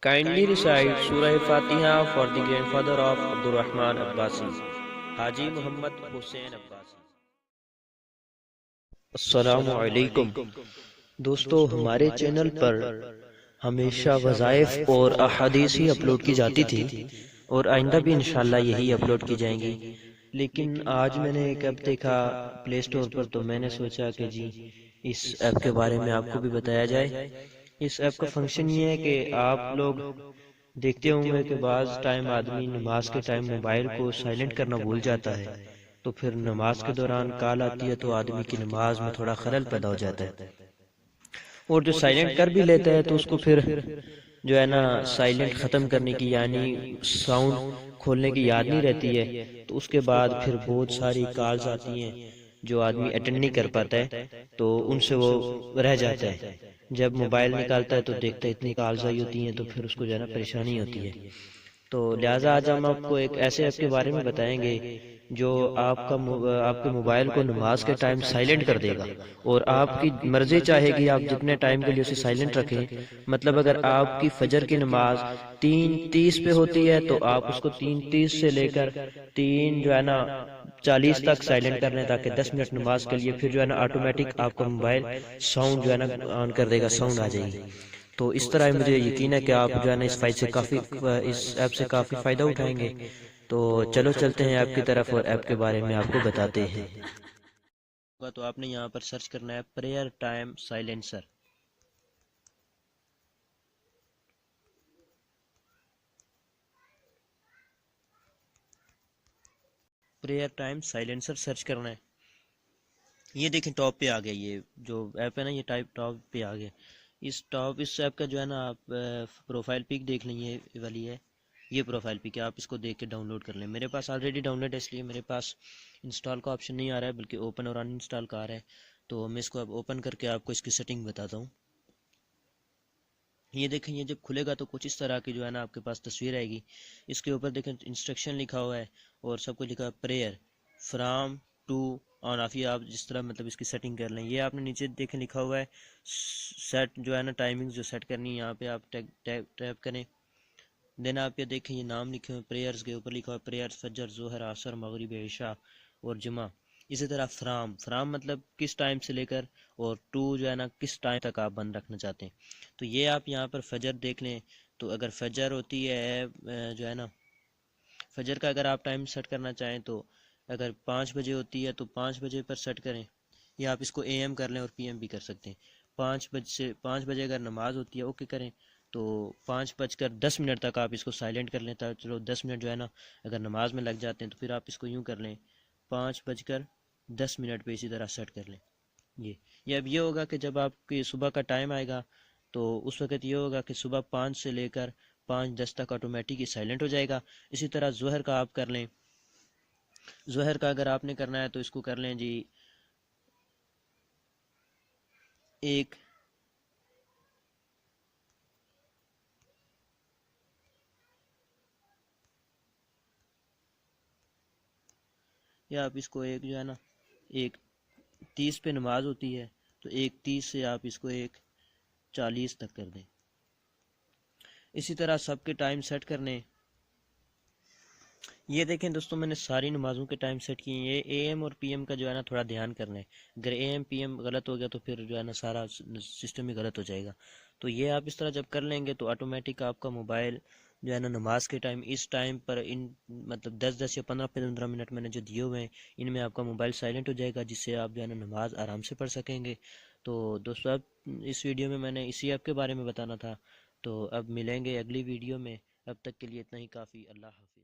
Kindly recite Surah Fatiha for the grandfather of Abdurrahman Abbasi, Haji Muhammad Hussain Abbasi. السلام علیکم دوستو، ہمارے channel پر ہمیشہ وظائف اور احادیث ہی اپلوڈ کی جاتی تھی اور آئندہ بھی انشاءاللہ یہی اپلوڈ کی جائیں گی، لیکن آج میں نے ایک ایپ دیکھا پلے سٹور پر، تو میں نے سوچا کہ جی اس ایپ کے بارے میں آپ کو بھی بتایا جائے۔ اس ایپ کا فنکشن یہ ہے کہ آپ لوگ دیکھتے ہوں گے کہ بعض ٹائم آدمی نماز کے ٹائم موبائل کو سائلنٹ کرنا بھول جاتا ہے، تو پھر نماز کے دوران کال آتی ہے تو آدمی کی نماز میں تھوڑا خلل پیدا ہو جاتا ہے، اور جو سائلنٹ کر بھی لیتا ہے تو اس کو پھر جو ہے نا سائلنٹ ختم کرنے کی یعنی ساؤنڈ کھولنے کی یاد نہیں رہتی ہے، تو اس کے بعد پھر بہت ساری کالز آتی ہیں جو آدمی اٹینڈ نہیں کر پاتا ہے، تو ان سے وہ رہ جاتا ہے۔ جب موبائل نکالتا ہے تو دیکھتا ہے اتنی کالز آئی ہوتی ہیں، تو پھر اس کو جو ہے نا پریشانی ہوتی ہے۔ تو لہٰذا آج ہم آپ کو ایک ایسے ایپ کے بارے میں بتائیں گے جو آپ کے موبائل کو نماز کے ٹائم سائلنٹ کر دے گا، اور آپ کی مرضی چاہے گی آپ جتنے ٹائم کے لیے اسے سائلنٹ رکھیں۔ مطلب اگر آپ کی فجر کی نماز 3:30 پہ ہوتی ہے تو آپ اس کو 3:30 سے لے کر 3 جو ہے نا 40 تک سائلنٹ کر لیں، تاکہ 10 منٹ نماز کے لیے پھر جو ہے نا آٹومیٹک آپ کا موبائل ساؤنڈ جو ہے نا آن کر دے گا، ساؤنڈ آ جائے گی۔ تو اس طرح مجھے یقین ہے کہ آپ جو ہے نا اس ایپ سے کافی فائدہ اٹھائیں گے۔ تو چلو چلتے ہیں ایپ کی طرف اور ایپ کے بارے میں آپ کو بتاتے ہیں۔ تو آپ نے یہاں پر سرچ کرنا ہے prayer time silencer. Prayer time silencer search کرنا ہے۔ یہ دیکھیں ٹاپ پہ آ گیا، یہ جو ایپ ہے نا یہ ٹاپ پہ آ گیا۔ اس ایپ کا جو ہے نا آپ پروفائل پک دیکھ لیں، یہ والی ہے، یہ پروفائل پک ہے، آپ اس کو دیکھ کے ڈاؤن لوڈ کر لیں۔ میرے پاس آلریڈی ڈاؤن لوڈ ہے، اس لیے میرے پاس انسٹال کا آپشن نہیں آ رہا ہے، بلکہ اوپن اور ان انسٹال کا آ رہا ہے۔ تو میں اس کو اب اوپن کر کے آپ کو اس کی سیٹنگ بتاتا ہوں۔ یہ دیکھیں، یہ جب کھلے گا تو کچھ اس طرح کی جو ہے نا آپ کے پاس تصویر آئے گی۔ اس کے اوپر دیکھیں انسٹرکشن لکھا ہوا ہے اور سب کچھ لکھا ہے prior from to on off. یہ آپ جس طرح مطلب اس کی سیٹنگ کر لیں۔ یہ آپ نے نیچے دیکھیں لکھا ہوا ہے سیٹ جو ہے نا ٹائمنگ جو سیٹ کرنی ہے، یہاں پہ آپ ٹیپ کریں۔ دین آپ یہ دیکھیں یہ نام لکھے ہوئے پریئرز کے اوپر لکھا ہوا ہے پریئر فجر ظہر عصر مغرب عشاء اور جمعہ۔ اسی طرح فرام مطلب کس ٹائم سے لے کر، اور ٹو جو ہے نا کس ٹائم تک آپ بند رکھنا چاہتے ہیں۔ تو یہ آپ یہاں پر فجر دیکھ لیں، تو اگر فجر ہوتی ہے جو ہے نا فجر کا اگر آپ ٹائم سیٹ کرنا چاہیں تو اگر 5 بجے ہوتی ہے تو 5 بجے پر سیٹ کریں، یا آپ اس کو اے ایم کر لیں اور پی ایم بھی کر سکتے ہیں۔ 5 بجے اگر نماز ہوتی ہے اوکے کریں، تو 5:10 تک آپ اس کو سائلنٹ کر لیں، تاکہ چلو 10 منٹ جو ہے نا اگر نماز میں لگ جاتے ہیں تو پھر آپ اس کو یوں کر لیں 5:10 پہ اسی طرح سیٹ کر لیں۔ یہ اب یہ ہوگا کہ جب آپ کی صبح کا ٹائم آئے گا تو اس وقت یہ ہوگا کہ صبح 5 سے لے کر 5:10 تک آٹومیٹک ہی سائلنٹ ہو جائے گا۔ اسی طرح ظہر کا آپ کر لیں، ظہر کا اگر آپ نے کرنا ہے تو اس کو کر لیں جی 1، یا آپ اس کو ایک جو ہے نا 1:30 پہ نماز ہوتی ہے تو 1:30 سے آپ اس کو 1:40 تک کر دیں۔ اسی طرح سب کے ٹائم سیٹ کرنے۔ یہ دیکھیں دوستوں میں نے ساری نمازوں کے ٹائم سیٹ کیے ہیں۔ یہ اے ایم اور پی ایم کا جو ہے نا تھوڑا دھیان کرنا ہے، اگر اے ایم پی ایم غلط ہو گیا تو پھر جو ہے نا سارا سسٹم ہی غلط ہو جائے گا۔ تو یہ آپ اس طرح جب کر لیں گے تو آٹومیٹک آپ کا موبائل جو ہے نا نماز کے ٹائم اس ٹائم پر مطلب 10 یا 15 منٹ میں نے جو دیے ہوئے ہیں ان میں آپ کا موبائل سائلنٹ ہو جائے گا، جس سے آپ جو ہے نا نماز آرام سے پڑھ سکیں گے۔ تو دوستو اب اس ویڈیو میں نے اسی ایپ کے بارے میں بتانا تھا، تو اب ملیں گے اگلی ویڈیو میں، اب تک کے لیے اتنا ہی کافی۔ اللہ حافظ۔